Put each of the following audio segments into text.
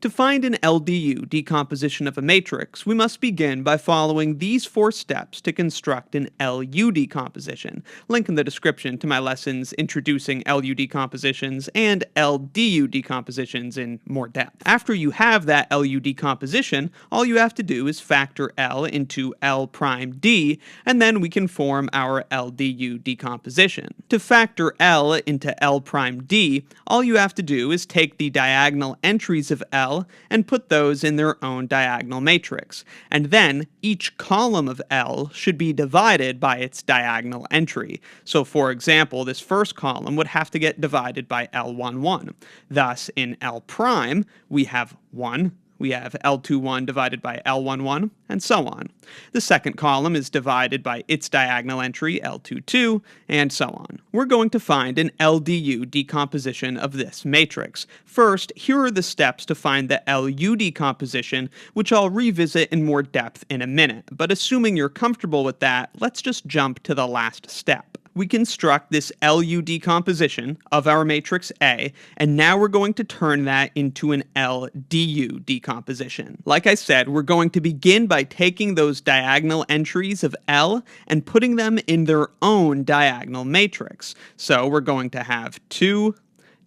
To find an LDU decomposition of a matrix, we must begin by following these 4 steps to construct an LU decomposition. Link in the description to my lessons introducing LU decompositions and LDU decompositions in more depth. After you have that LU decomposition, all you have to do is factor L into L prime D, and then we can form our LDU decomposition. To factor L into L prime D, all you have to do is take the diagonal entries of L and put those in their own diagonal matrix. And then each column of L should be divided by its diagonal entry. So for example, this first column would have to get divided by L11. Thus, in L prime, we have 1. We have L21 divided by L11, and so on. The second column is divided by its diagonal entry, L22, and so on. We're going to find an LDU decomposition of this matrix. First, here are the steps to find the LU decomposition, which I'll revisit in more depth in a minute. But assuming you're comfortable with that, let's just jump to the last step. We construct this LU decomposition of our matrix A, and now we're going to turn that into an LDU decomposition. Like I said, we're going to begin by taking those diagonal entries of L and putting them in their own diagonal matrix. So we're going to have 2,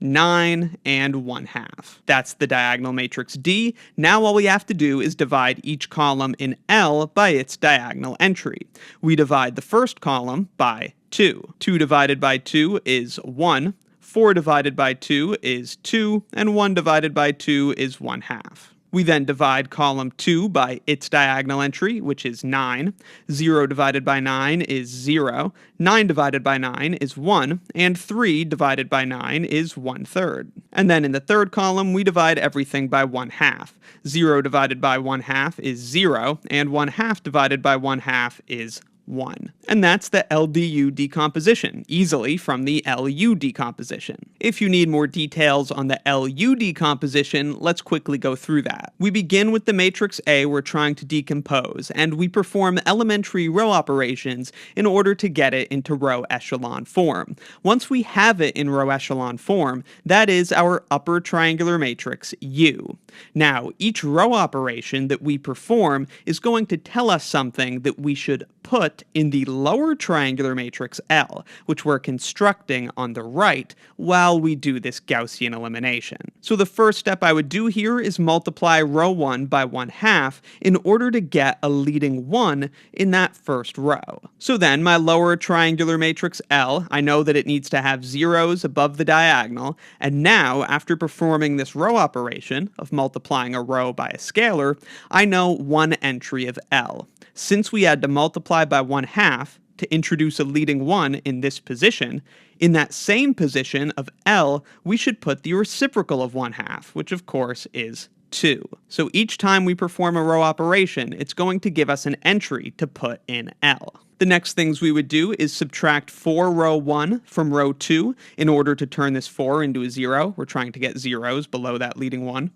9, and 1/2. That's the diagonal matrix D. Now all we have to do is divide each column in L by its diagonal entry. We divide the first column by 2. 2 divided by 2 is 1. 4 divided by 2 is 2. And 1 divided by 2 is 1/2. We then divide column 2 by its diagonal entry, which is 9. 0 divided by 9 is 0. 9 divided by 9 is 1. And 3 divided by 9 is 1/3. And then in the third column, we divide everything by 1/2. 0 divided by 1/2 is 0. And 1/2 divided by 1/2 is 1. And that's the LDU decomposition, easily from the LU decomposition. If you need more details on the LU decomposition, let's quickly go through that. We begin with the matrix A we're trying to decompose, and we perform elementary row operations in order to get it into row echelon form. Once we have it in row echelon form, that is our upper triangular matrix U. Now, each row operation that we perform is going to tell us something that we should put in the lower triangular matrix L, which we're constructing on the right while we do this Gaussian elimination. So the first step I would do here is multiply row 1 by 1/2 in order to get a leading 1 in that first row. So then my lower triangular matrix L, I know that it needs to have zeros above the diagonal, and now after performing this row operation of multiplying a row by a scalar, I know one entry of L. Since we had to multiply by 1/2 to introduce a leading 1 in this position, in that same position of L, we should put the reciprocal of 1/2, which of course is 2. So each time we perform a row operation, it's going to give us an entry to put in L. The next things we would do is subtract 4 row 1 from row 2 in order to turn this 4 into a 0. We're trying to get zeros below that leading 1.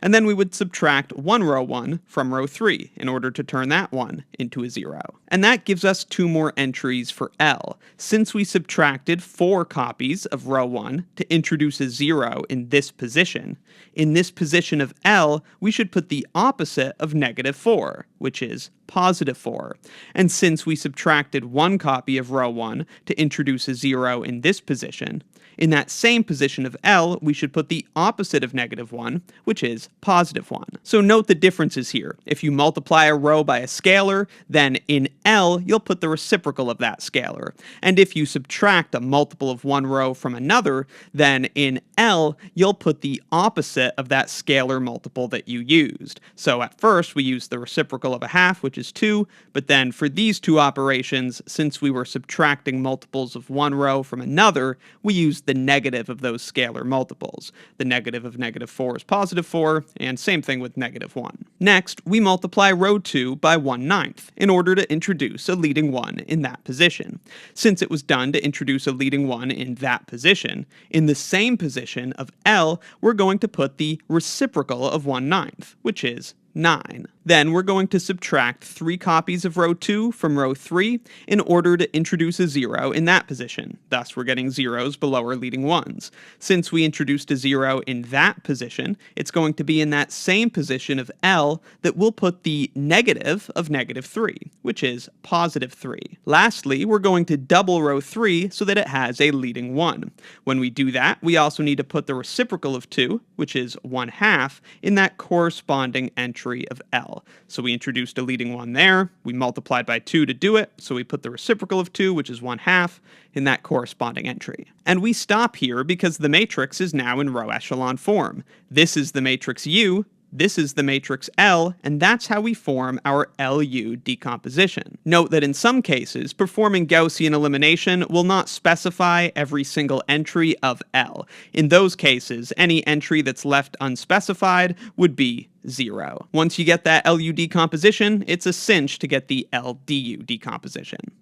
And then we would subtract 1 row 1 from row 3 in order to turn that 1 into a 0. And that gives us 2 more entries for L. Since we subtracted 4 copies of row 1 to introduce a 0 in this position of L, we should put the opposite of -4, which is +4. And since we subtracted 1 copy of row 1 to introduce a 0 in this position, in that same position of L, we should put the opposite of -1, which is +1. So note the differences here. If you multiply a row by a scalar, then in L, you'll put the reciprocal of that scalar. And if you subtract a multiple of one row from another, then in L, you'll put the opposite of that scalar multiple that you used. So at first, we used the reciprocal of 1/2, which is 2, but then for these two operations, since we were subtracting multiples of one row from another, we used the negative of those scalar multiples. The negative of -4 is +4, and same thing with -1. Next, we multiply row 2 by 1/9 in order to introduce a leading 1 in that position. Since it was done to introduce a leading 1 in that position, in the same position of L, we're going to put the reciprocal of 1/9, which is 9. Then we're going to subtract 3 copies of row 2 from row 3 in order to introduce a 0 in that position. Thus, we're getting zeros below our leading 1s. Since we introduced a 0 in that position, it's going to be in that same position of L that we'll put the negative of -3, which is +3. Lastly, we're going to double row 3 so that it has a leading 1. When we do that, we also need to put the reciprocal of 2, which is 1/2, in that corresponding entry of L. So we introduced a leading 1 there, we multiplied by 2 to do it, so we put the reciprocal of 2, which is 1/2, in that corresponding entry. And we stop here because the matrix is now in row echelon form. This is the matrix U, this is the matrix L, and that's how we form our LU decomposition. Note that in some cases, performing Gaussian elimination will not specify every single entry of L. In those cases, any entry that's left unspecified would be 0. Once you get that LU decomposition, it's a cinch to get the LDU decomposition.